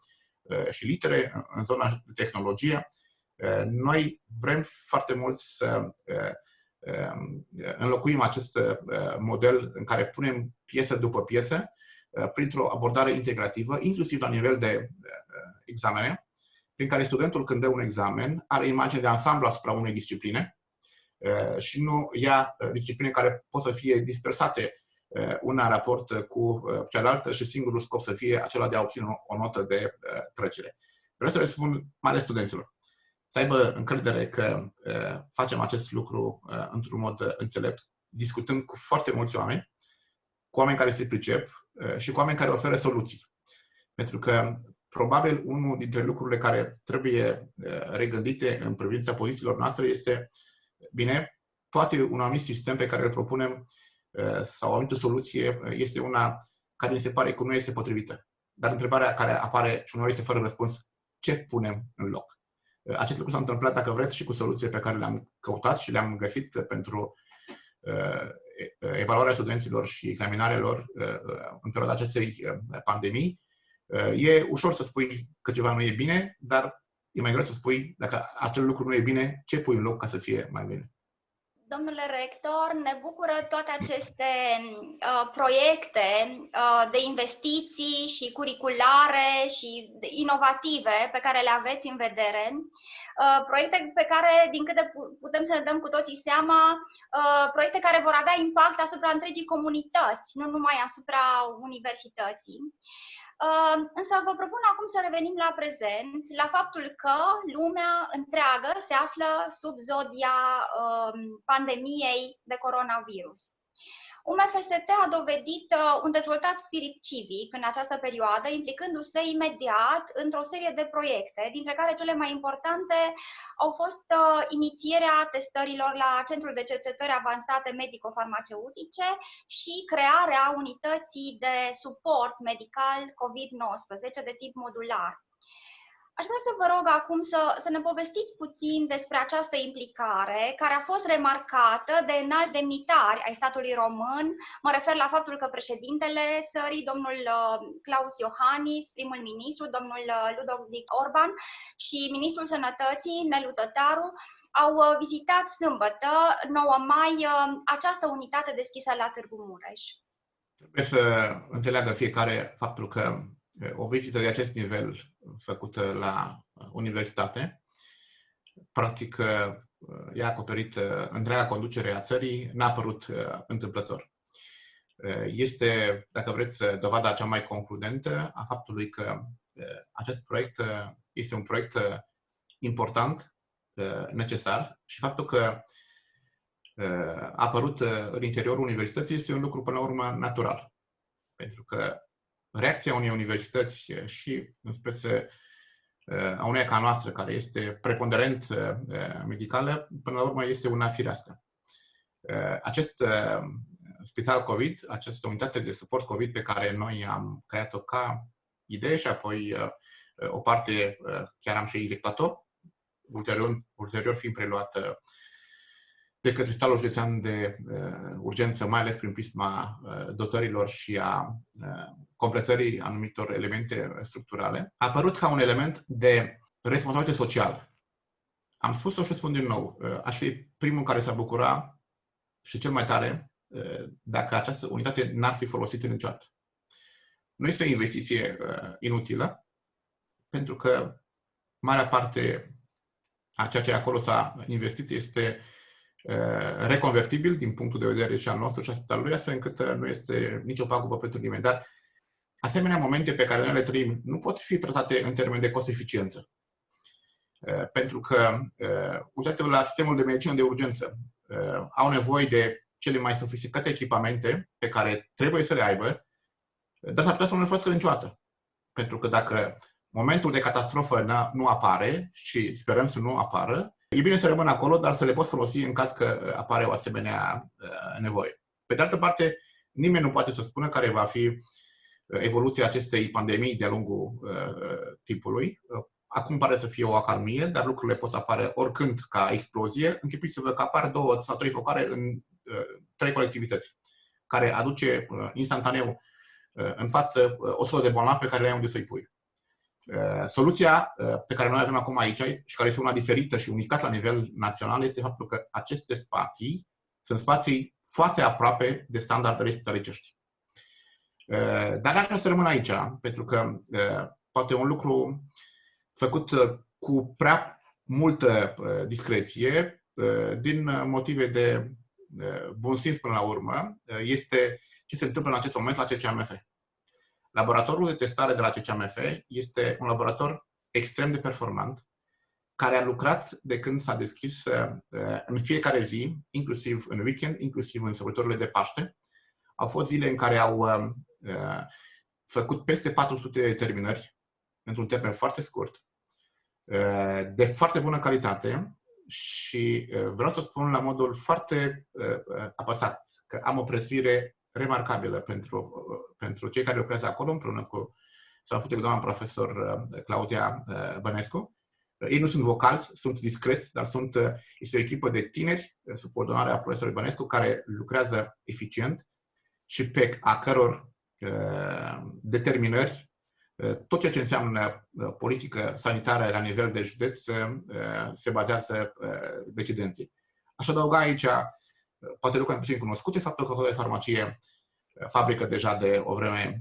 și litere, în zona de tehnologie. Noi vrem foarte mult să înlocuim acest model în care punem piesă după piesă printr-o abordare integrativă, inclusiv la nivel de examene, prin care studentul, când dă un examen, are imagine de ansamblu asupra unei discipline și nu ia discipline care pot să fie dispersate una în raport cu cealaltă și singurul scop să fie acela de a obține o notă de trecere. Vreau să le spun mai ales studenților să aibă încredere că facem acest lucru într-un mod înțelept, discutând cu foarte mulți oameni, cu oameni care se pricep și cu oameni care oferă soluții. Pentru că probabil unul dintre lucrurile care trebuie regândite în privința pozițiilor noastre este, bine, poate un anumit sistem pe care îl propunem sau o anumită soluție este una care mi se pare că nu este potrivită. Dar întrebarea care apare și uneori este fără răspuns, ce punem în loc? Acest lucru s-a întâmplat, dacă vreți, și cu soluțiile pe care le-am căutat și le-am găsit pentru evaluarea studenților și examinarea lor în perioada acestei pandemii. E ușor să spui că ceva nu e bine, dar e mai greu să spui dacă acel lucru nu e bine, ce pui în loc ca să fie mai bine. Domnule rector, ne bucură toate aceste proiecte de investiții și curriculare și inovative pe care le aveți în vedere. Proiecte pe care, din câte putem să ne dăm cu toții seama, proiecte care vor avea impact asupra întregii comunități, nu numai asupra universității. Însă vă propun acum să revenim la prezent, la faptul că lumea întreagă se află sub zodia pandemiei de coronavirus. UMFST a dovedit un dezvoltat spirit civic în această perioadă, implicându-se imediat într-o serie de proiecte, dintre care cele mai importante au fost inițierea testărilor la Centrul de Cercetări Avansate Medico-Farmaceutice și crearea unității de suport medical COVID-19 de tip modular. Aș vrea să vă rog acum să ne povestiți puțin despre această implicare, care a fost remarcată de înalți demnitari ai statului român. Mă refer la faptul că președintele țării, domnul Klaus Iohannis, primul ministru, domnul Ludovic Orban și ministrul Sănătății, Nelu Tătaru, au vizitat sâmbătă, 9 mai, această unitate deschisă la Târgu Mureș. Trebuie să înțeleagă fiecare faptul că o vizită de acest nivel făcută la universitate, practic ea a acoperit întreaga conducere a țării, n-a apărut întâmplător. Este, dacă vreți, dovada cea mai concludentă a faptului că acest proiect este un proiect important, necesar și faptul că a apărut în interiorul universității este un lucru, până la urmă, natural. Pentru că reacția unei universități și, în speță, a unei ca noastră, care este preponderent medicală, până la urmă este una firească. Acest spital COVID, această unitate de suport COVID pe care noi am creat-o ca idee și apoi o parte chiar am și executat-o, ulterior fiind preluată de către Spitalul Județean de Urgență, mai ales prin prisma dotărilor și a completării anumitor elemente structurale, a apărut ca un element de responsabilitate socială. Am spus-o și o spun din nou, aș fi primul care s-ar bucura și cel mai tare dacă această unitate n-ar fi folosită niciodată. Nu este o investiție inutilă, pentru că marea parte a ceea ce acolo s-a investit este reconvertibil din punctul de vedere și al nostru și al spitalului, astfel încât nu este nicio pagubă pentru nimeni. Dar asemenea momente pe care noi le trăim nu pot fi tratate în termeni de cost-eficiență. Pentru că, uitați-vă la sistemul de medicină de urgență. Au nevoie de cele mai sofisticate echipamente pe care trebuie să le aibă, dar s-ar putea să nu le folosească niciodată. Pentru că dacă momentul de catastrofă nu apare și sperăm să nu apară, e bine să rămână acolo, dar să le poți folosi în caz că apare o asemenea nevoie. Pe de altă parte, nimeni nu poate să spună care va fi evoluția acestei pandemii de-a lungul timpului. Acum pare să fie o acalmie, dar lucrurile pot să apară oricând ca explozie. Închipuiți-vă că apar 2 sau 3 focare în 3 colectivități, care aduce instantaneu în față 100 de bolnavi pe care le ai unde să-i pui. Soluția pe care noi avem acum aici și care este una diferită și unicată la nivel național este faptul că aceste spații sunt spații foarte aproape de standardele spitalicești. Dar aș vrea să rămân aici, pentru că poate un lucru făcut cu prea multă discreție, din motive de bun simț până la urmă, este ce se întâmplă în acest moment la CCAMF. Laboratorul de testare de la CCAMF este un laborator extrem de performant, care a lucrat de când s-a deschis în fiecare zi, inclusiv în weekend, inclusiv în sărbătorile de Paște. Au fost zile în care au făcut peste 400 de terminări într-un termen foarte scurt, de foarte bună calitate și vreau să spun la modul foarte apăsat că am o prețuire remarcabilă pentru cei care lucrează acolo, împreună cu doamna profesor Claudia Bănescu. Ei nu sunt vocali, sunt discreți, dar este o echipă de tineri sub coordonarea profesorului Bănescu care lucrează eficient și pe a căror determinări tot ceea ce înseamnă politică sanitară la nivel de județ se bazează decidenții. Aș adăuga aici, poate lucruri puțin cunoscute, faptul că Hotel Farmacie fabrică deja de o vreme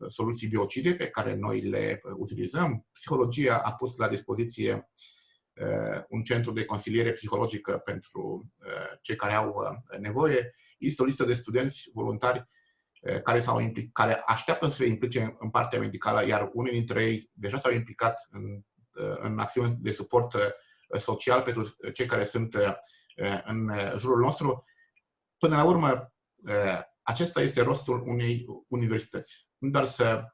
soluții biocide pe care noi le utilizăm. Psihologia a pus la dispoziție un centru de consiliere psihologică pentru cei care au nevoie. Este o listă de studenți voluntari care așteaptă să se implice în partea medicală, iar unii dintre ei deja s-au implicat în acțiuni de suport social pentru cei care sunt în jurul nostru. Până la urmă, acesta este rostul unei universități. Nu doar să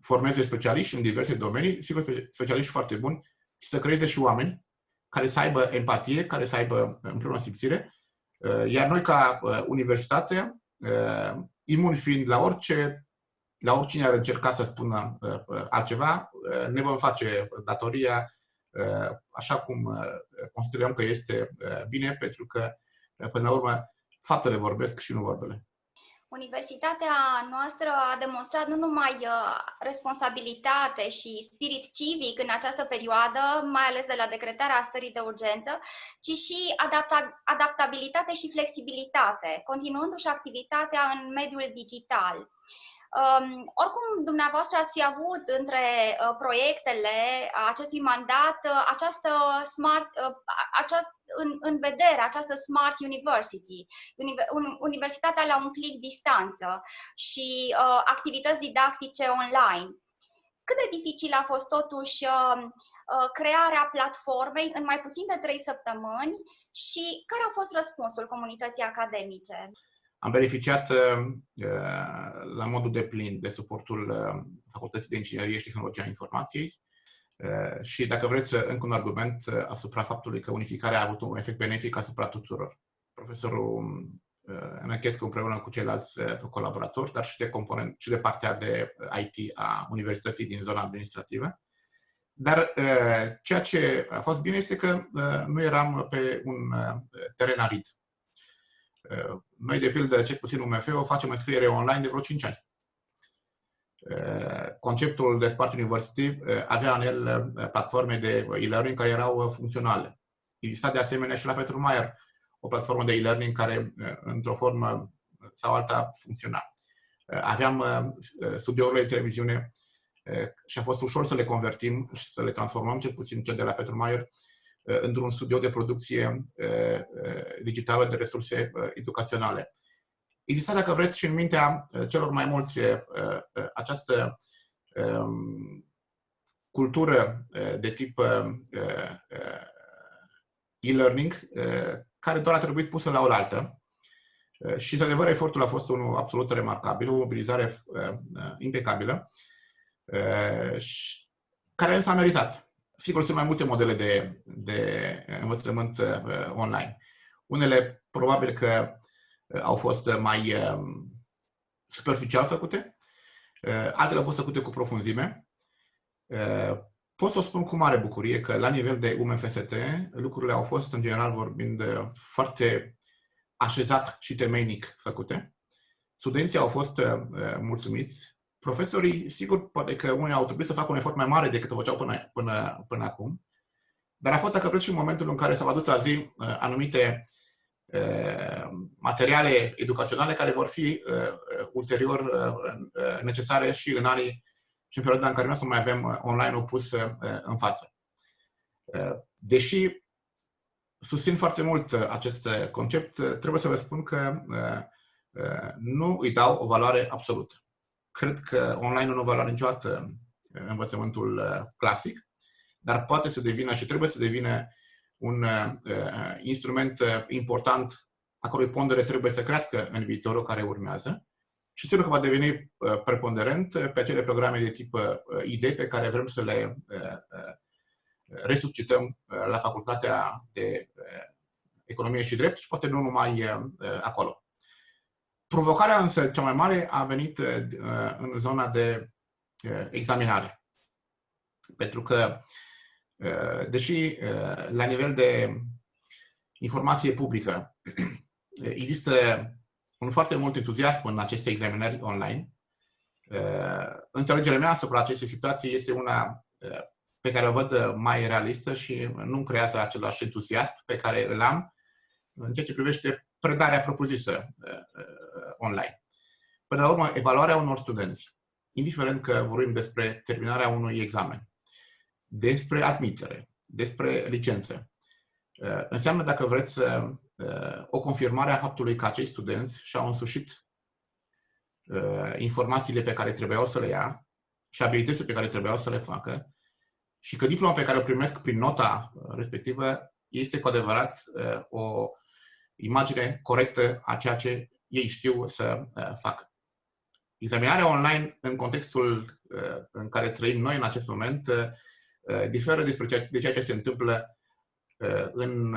formeze specialiști în diverse domenii, sigur specialiști foarte buni, ci să creeze și oameni care să aibă empatie, care să aibă împreună simțire. Iar noi ca universitate, imuni fiind la oricine ar încerca să spună altceva, ne vom face datoria așa cum considerăm că este bine, pentru că, până la urmă, faptele vorbesc și nu vorbele. Universitatea noastră a demonstrat nu numai responsabilitate și spirit civic în această perioadă, mai ales de la decretarea stării de urgență, ci și adaptabilitate și flexibilitate, continuându-și activitatea în mediul digital. Oricum, dumneavoastră ați fi avut între proiectele acestui mandat în vedere această Smart University, universitatea la un click distanță și activități didactice online. Cât de dificil a fost totuși crearea platformei în mai puțin de 3 săptămâni și care a fost răspunsul comunității academice? Am beneficiat la modul deplin de suportul Facultății de Inginerie și Tehnologia Informației și, dacă vreți, încă un argument asupra faptului că unificarea a avut un efect benefic asupra tuturor. Profesorul Năchescu împreună cu ceilalți colaboratori, dar și de partea de IT a Universității din zona administrativă. Dar ceea ce a fost bine este că nu eram pe un teren arid. Noi, de pildă, cel puțin UMF-ul, facem înscriere online de vreo 5 ani. Conceptul de Smart University avea în el platforme de e-learning care erau funcționale. Exista de asemenea și la Petru Maier o platformă de e-learning care, într-o formă sau alta, funcționa. Aveam studiourile de televiziune și a fost ușor să le convertim și să le transformăm, cel puțin cel de la Petru Maier, într-un studio de producție digitală de resurse educaționale. Exista, dacă vreți, și în mintea celor mai mulți această cultură de tip e-learning, care doar a trebuit pusă la oaltă. Și, de adevăr, efortul a fost unul absolut remarcabil, o mobilizare impecabilă, care însă a meritat. Sigur, sunt mai multe modele de învățământ online. Unele probabil că au fost mai superficial făcute, altele au fost făcute cu profunzime. Pot să o spun cu mare bucurie că la nivel de UMFST lucrurile au fost, în general vorbind, foarte așezat și temeinic făcute. Studenții au fost mulțumiți. Profesorii, sigur, poate că unii au trebuit să facă un efort mai mare decât o făceau până acum, dar a fost, dacă vreți, și în momentul în care s-au adus la zi anumite materiale educaționale care vor fi ulterior necesare și în anii și în perioada în care nu o să mai avem online-ul pus în față. Deși susțin foarte mult acest concept, trebuie să vă spun că nu îi dau o valoare absolută. Cred că online nu o valoare niciodată învățământul clasic, dar poate să devină și trebuie să devină un instrument important a cărui pondere trebuie să crească în viitorul care urmează și sigur că va deveni preponderent pe acele programe de tip ID pe care vrem să le resuscităm la Facultatea de Economie și Drept și poate nu numai acolo. Provocarea însă cea mai mare a venit în zona de examinare. Pentru că, deși la nivel de informație publică există un foarte mult entuziasm în aceste examinări online, înțelegerea mea asupra acestei situații este una pe care o văd mai realistă și nu creează același entuziasm pe care îl am în ceea ce privește predarea propriu-zisă online. Până la urmă, evaluarea unor studenți, indiferent că vorbim despre terminarea unui examen, despre admitere, despre licență, înseamnă, dacă vreți, o confirmare a faptului că acești studenți și-au însușit informațiile pe care trebuiau să le ia și abilitățile pe care trebuiau să le facă și că diploma pe care o primesc prin nota respectivă este cu adevărat o imagine corectă a ceea ce ei știu să facă. Examinarea online, în contextul în care trăim noi în acest moment, diferă de ceea ce se întâmplă în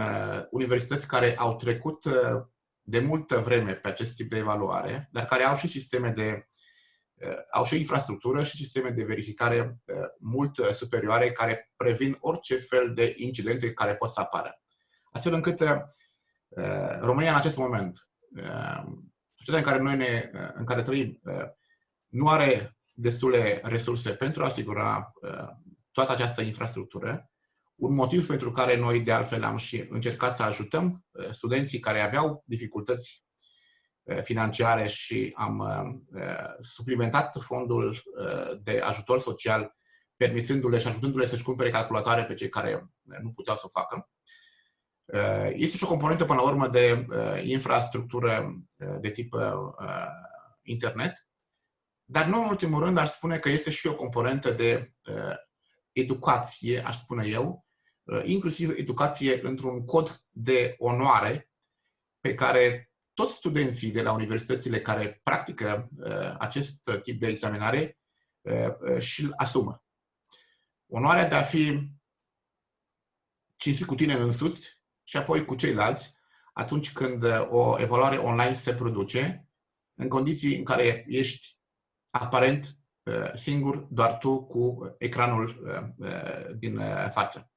universități care au trecut de multă vreme pe acest tip de evaluare, dar care au și sisteme au și infrastructură și sisteme de verificare mult superioare care previn orice fel de incidente care pot să apară. Astfel încât România în acest moment, societatea în care trăim, nu are destule resurse pentru a asigura toată această infrastructură. Un motiv pentru care noi, de altfel, am și încercat să ajutăm studenții care aveau dificultăți financiare și am suplimentat fondul de ajutor social, permițându-le și ajutându-le să-și cumpere calculatoare pe cei care nu puteau să o facă. Este și o componentă, până la urmă, de infrastructură de tip internet, dar nu în ultimul rând aș spune că este și o componentă de educație, aș spune eu, inclusiv educație într-un cod de onoare pe care toți studenții de la universitățile care practică acest tip de examinare și-l asumă. Onoarea de a fi cinstit cu tine însuți și apoi cu ceilalți atunci când o evaluare online se produce, în condiții în care ești aparent singur, doar tu cu ecranul din față.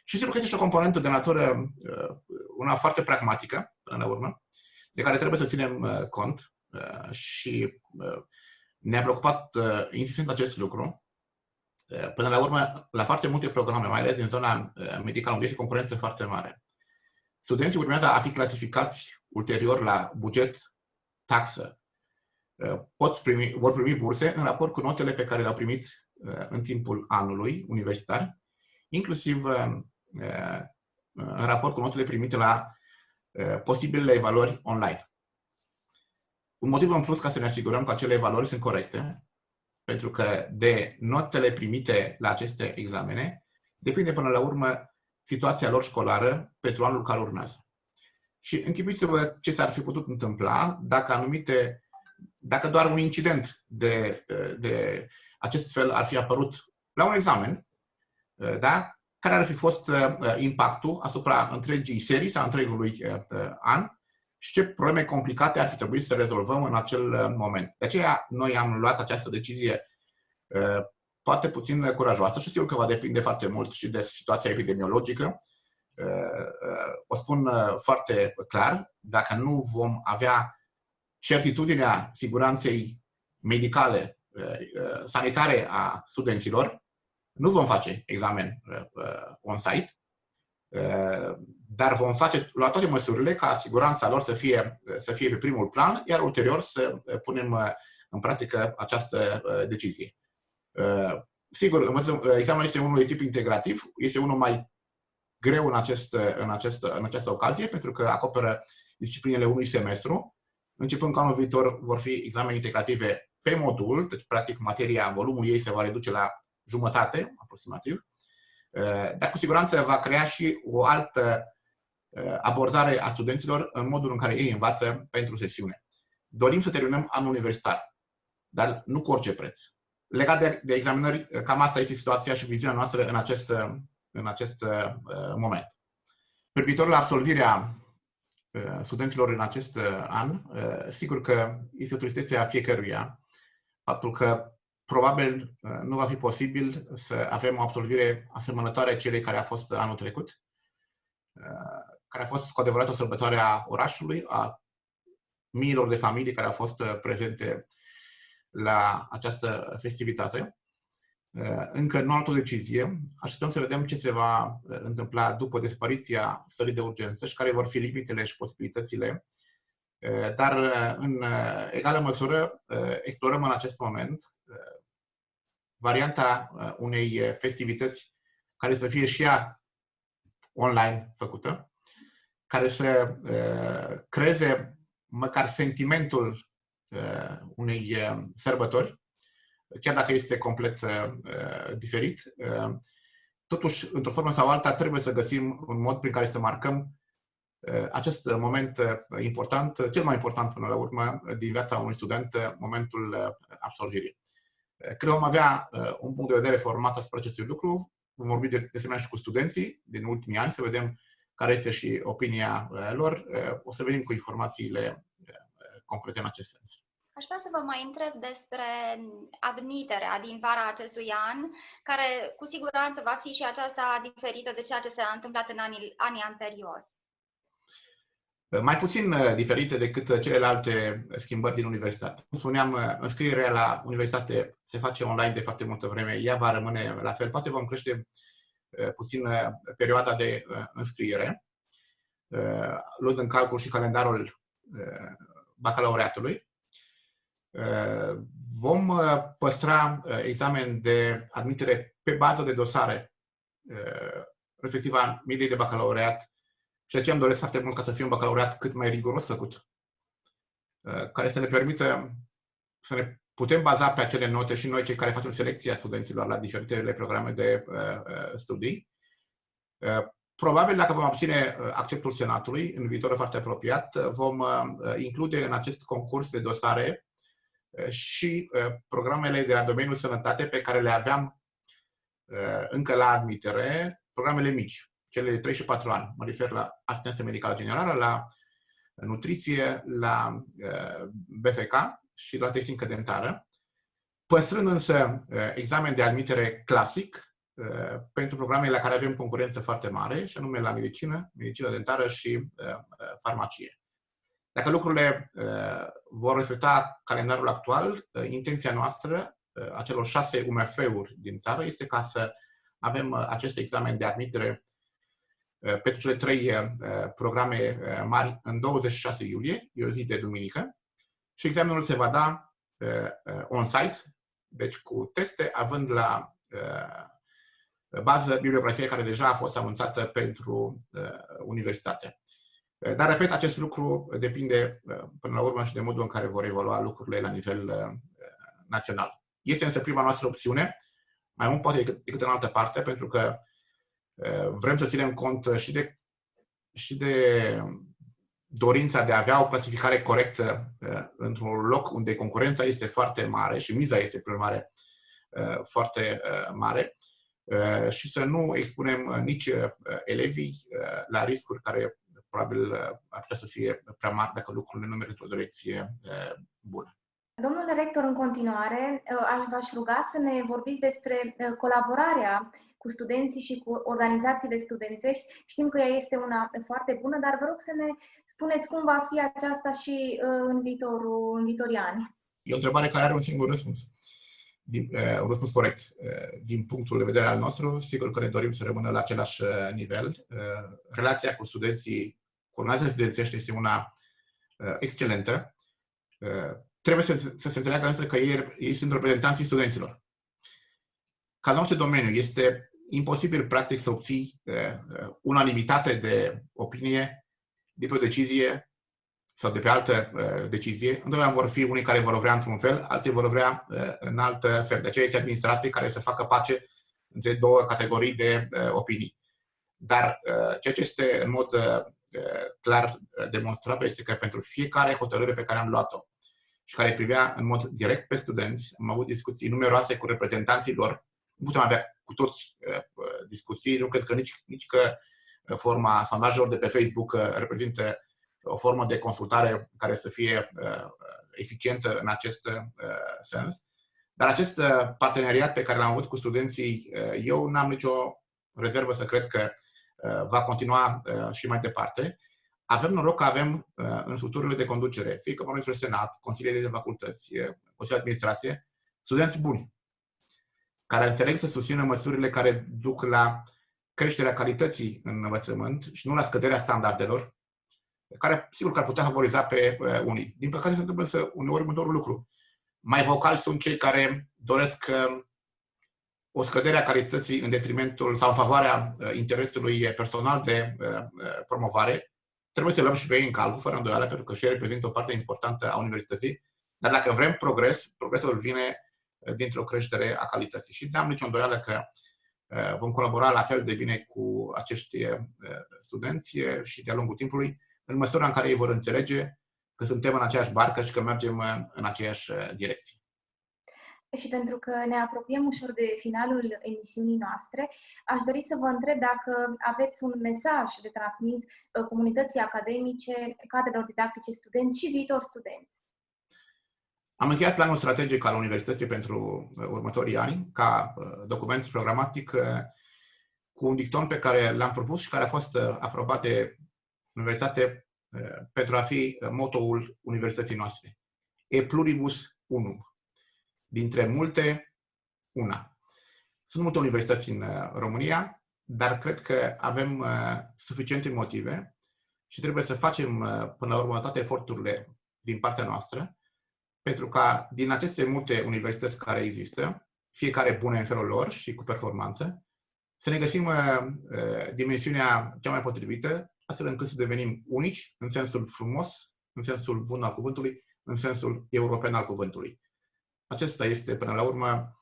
Și sigur că este și o componentă de natură, una foarte pragmatică, până la urmă, de care trebuie să ținem cont și ne-a preocupat insistent acest lucru. Până la urmă, la foarte multe programe, mai ales din zona medicală, unde este concurență foarte mare, studenții urmează a fi clasificați ulterior la buget, taxă, vor primi burse în raport cu notele pe care le-au primit în timpul anului universitar, inclusiv în raport cu notele primite la posibilele evaluări online. Un motiv în plus ca să ne asigurăm că acele evaluări sunt corecte, pentru că de notele primite la aceste examene depinde până la urmă situația lor școlară pentru anul care urmează. Și închipuiți-vă ce s-ar fi putut întâmpla dacă doar un incident de acest fel ar fi apărut la un examen, da? Care ar fi fost impactul asupra întregii serii sau întregului an și ce probleme complicate ar fi trebuit să rezolvăm în acel moment. De aceea noi am luat această decizie poate puțin curajoasă și știu că va depinde foarte mult și de situația epidemiologică. O spun foarte clar, dacă nu vom avea certitudinea siguranței medicale, sanitare a studenților, nu vom face examen on-site, dar vom lua toate măsurile ca siguranța lor să fie pe primul plan, iar ulterior să punem în practică această decizie. Sigur, examenul este unul de tip integrativ, este unul mai greu în această ocazie, pentru că acoperă disciplinele unui semestru. Începând cu anul viitor vor fi examene integrative pe modul, deci practic materia, volumul ei se va reduce la jumătate, aproximativ, dar cu siguranță va crea și o altă abordare a studenților în modul în care ei învață pentru sesiune. Dorim să terminăm anul universitar, dar nu cu orice preț. Legat de examinări, cam asta este situația și viziunea noastră în acest moment. Privitor la absolvirea studenților în acest an, sigur că este o tristețe a fiecăruia faptul că probabil nu va fi posibil să avem o absolvire asemănătoare celei care a fost anul trecut, care a fost cu adevărat o sărbătoare a orașului, a miilor de familii care au fost prezente la această festivitate. Încă nu am luat o decizie. Așteptăm să vedem ce se va întâmpla după dispariția stării de urgență și care vor fi limitele și posibilitățile. Dar, în egală măsură, explorăm în acest moment varianta unei festivități care să fie și ea online făcută, care să creeze măcar sentimentul unei sărbători, chiar dacă este complet diferit. Totuși, într-o formă sau alta, trebuie să găsim un mod prin care să marcăm acest moment important, cel mai important până la urmă din viața unui student, momentul absolvirii. Cred că vom avea un punct de vedere format asupra acestui lucru. Vom vorbi de asemenea și cu studenții din ultimii ani, să vedem care este și opinia lor. O să venim cu informațiile concrete în acest sens. Aș vrea să vă mai întreb despre admiterea din vara acestui an, care cu siguranță va fi și aceasta diferită de ceea ce s-a întâmplat în anii anteriori. Mai puțin diferite decât celelalte schimbări din universitate. Cum spuneam, înscrierea la universitate se face online de foarte multă vreme, ea va rămâne la fel. Poate vom crește puțin perioada de înscriere, luând în calcul și calendarul bacalaureatului. Vom păstra examen de admitere pe bază de dosare, respectiv a mediei de bacalaureat, și de aceea îmi doresc foarte mult ca să fie un bacalaureat cât mai riguros făcut, care să ne permită să ne putem baza pe acele note și noi, cei care facem selecția studenților la diferitele programe de studii. Probabil, dacă vom obține acceptul Senatului în viitorul foarte apropiat, vom include în acest concurs de dosare și programele de la domeniul sănătate pe care le aveam încă la admitere, programele mici, cele de 3 și 4 ani. Mă refer la asistență medicală generală, la nutriție, la BFK și la tehnică dentară, păstrând însă examen de admitere clasic pentru programele la care avem concurență foarte mare, și anume la medicină, medicină dentară și farmacie. Dacă lucrurile vor respecta calendarul actual, intenția noastră, a celor 6 UMF-uri din țară, este ca să avem acest examen de admitere pentru cele 3 programe mari în 26 iulie, e o zi de duminică, și examenul se va da on-site, deci cu teste, având la bază bibliografie care deja a fost anunțată pentru universitate. Dar, repet, acest lucru depinde până la urmă și de modul în care vor evolua lucrurile la nivel național. Este însă prima noastră opțiune, mai mult poate decât în altă parte, pentru că vrem să ținem cont și de dorința de a avea o clasificare corectă într-un loc unde concurența este foarte mare și miza este, prin urmare, foarte mare, și să nu expunem nici elevii la riscuri care probabil ar putea să fie prea mari dacă lucrurile nu merg într-o direcție bună. Domnule rector, în continuare, v-aș ruga să ne vorbiți despre colaborarea cu studenții și cu organizațiile studențești. Știm că ea este una foarte bună, dar vă rog să ne spuneți cum va fi aceasta și în viitorii ani. E o întrebare care are un singur răspuns. Un răspuns corect. Din punctul de vedere al nostru, sigur că ne dorim să rămână la același nivel. Relația cu studenții, cu organizația studențești este una excelentă. Trebuie să se înțeleagă însă că ei sunt reprezentanții studenților. Ca în orice domeniu, este imposibil practic să obții unanimitate de opinie de pe o decizie sau de pe altă decizie. Întotdeauna vor fi unii care vor vrea într-un fel, alții vor vrea în alt fel. De aceea este administrație care să facă pace între două categorii de opinii. Dar ceea ce este în mod clar demonstrabil este că pentru fiecare hotărâre pe care am luat-o și care privea în mod direct pe studenți, am avut discuții numeroase cu reprezentanții lor, nu putem avea cu toți discuții, nu cred că nici că forma sondajelor de pe Facebook reprezintă o formă de consultare care să fie eficientă în acest sens. Dar acest parteneriat pe care l-am avut cu studenții, eu n-am nicio rezervă să cred că va continua și mai departe. Avem noroc că avem în structurile de conducere, fie că vorbim despre Senat, consiliile de facultăți, Consiliul de Administrație, studenți buni, care înțeleg să susțină măsurile care duc la creșterea calității în învățământ și nu la scăderea standardelor, care sigur că ar putea favoriza pe unii. Din păcate se întâmplă uneori următorul lucru. Mai vocali sunt cei care doresc o scădere a calității în detrimentul sau în favoarea interesului personal de promovare. Trebuie să luăm și pe ei în calcul, fără îndoială, pentru că și ei reprezintă o parte importantă a universității. Dar dacă vrem progres, progresul vine dintr-o creștere a calității. Și nu am nicio îndoială că vom colabora la fel de bine cu acești studenți și de-a lungul timpului, în măsura în care ei vor înțelege că suntem în aceeași barcă și că mergem în aceeași direcție. Și pentru că ne apropiem ușor de finalul emisiunii noastre, aș dori să vă întreb dacă aveți un mesaj de transmis comunității academice, cadrelor didactice, studenți și viitori studenți. Am încheiat planul strategic al Universității pentru următorii ani, ca document programatic, cu un dicton pe care l-am propus și care a fost aprobat de Universitate pentru a fi motoul universității noastre. E pluribus unum. Dintre multe, una. Sunt multe universități în România, dar cred că avem suficiente motive și trebuie să facem până la urmă toate eforturile din partea noastră pentru ca din aceste multe universități care există, fiecare bune în felul lor și cu performanță, să ne găsim dimensiunea cea mai potrivită, astfel încât să devenim unici, în sensul frumos, în sensul bun al cuvântului, în sensul european al cuvântului. Acesta este, până la urmă,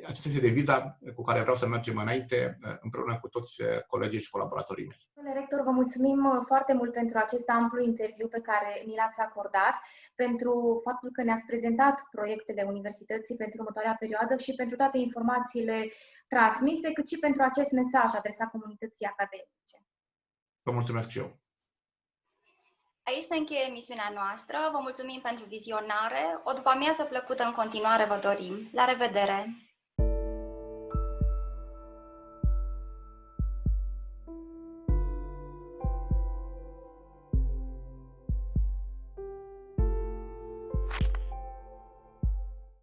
aceasta este deviza cu care vreau să mergem înainte, împreună cu toți colegii și colaboratorii mei. Domnule rector, vă mulțumim foarte mult pentru acest amplu interviu pe care ni l-ați acordat, pentru faptul că ne-ați prezentat proiectele universității pentru următoarea perioadă și pentru toate informațiile transmise, cât și pentru acest mesaj adresat comunității academice. Vă mulțumesc și eu. Aici se încheie emisiunea noastră. Vă mulțumim pentru vizionare. O după-amiază plăcută în continuare vă dorim. La revedere!